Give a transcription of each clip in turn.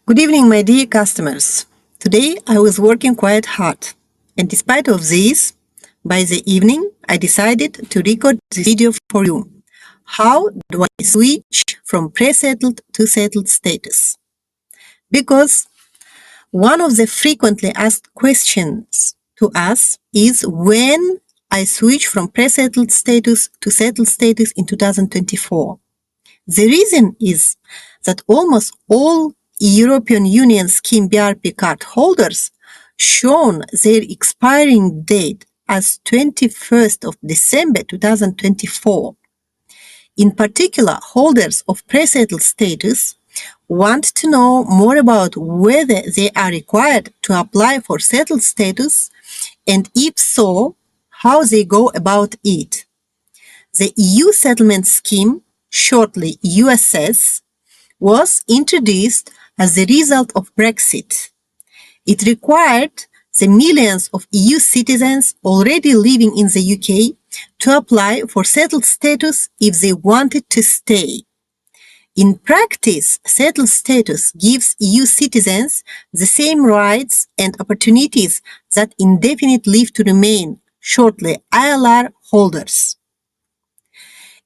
Good evening, my dear customers. Today I was working quite hard, and despite of this, by the evening I decided to record this video for you. How do I switch from pre-settled to settled status? Because one of the frequently asked questions to us is when I switch from pre-settled status to settled status in 2024. The reason is that almost all European Union Scheme BRP card holders shown their expiring date as 21st of December 2024. In particular, holders of pre-settled status want to know more about whether they are required to apply for settled status, and if so, how they go about it. The EU settlement scheme, shortly USS, was introduced as the result of Brexit. It required the millions of EU citizens already living in the UK to apply for settled status if they wanted to stay. In practice, settled status gives EU citizens the same rights and opportunities that indefinite leave to remain, shortly ILR holders.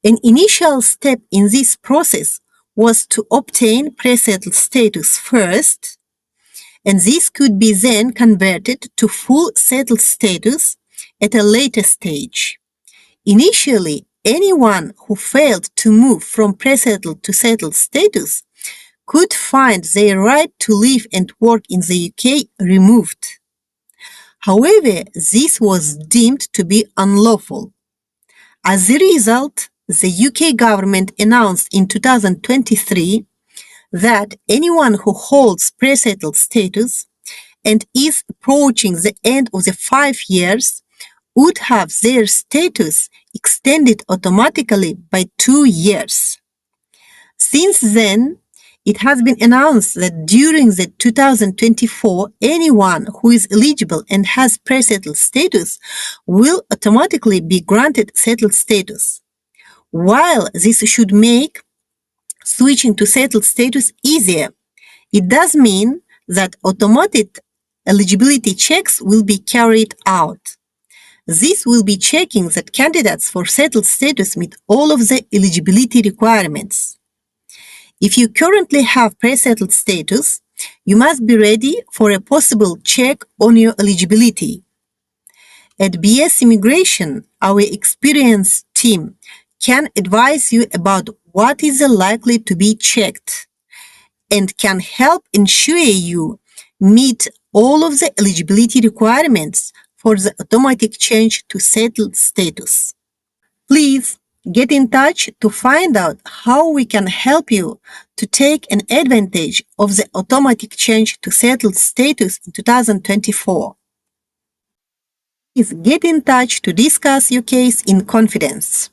An initial step in this process was to obtain pre-settled status first, and this could be then converted to full settled status at a later stage. Initially, anyone who failed to move from pre-settled to settled status could find their right to live and work in the UK removed. However, this was deemed to be unlawful. As a result, the UK government announced in 2023 that anyone who holds pre-settled status and is approaching the end of the 5 years would have their status extended automatically by 2 years. Since then, it has been announced that during the 2024, anyone who is eligible and has pre-settled status will automatically be granted settled status. While this should make switching to settled status easier, it does mean that automatic eligibility checks will be carried out. This will be checking that candidates for settled status meet all of the eligibility requirements. If you currently have pre-settled status, you must be ready for a possible check on your eligibility. At BS Immigration, our experienced team can advise you about what is likely to be checked and can help ensure you meet all of the eligibility requirements for the automatic change to settled status. Please get in touch to find out how we can help you to take an advantage of the automatic change to settled status in 2024. Please get in touch to discuss your case in confidence.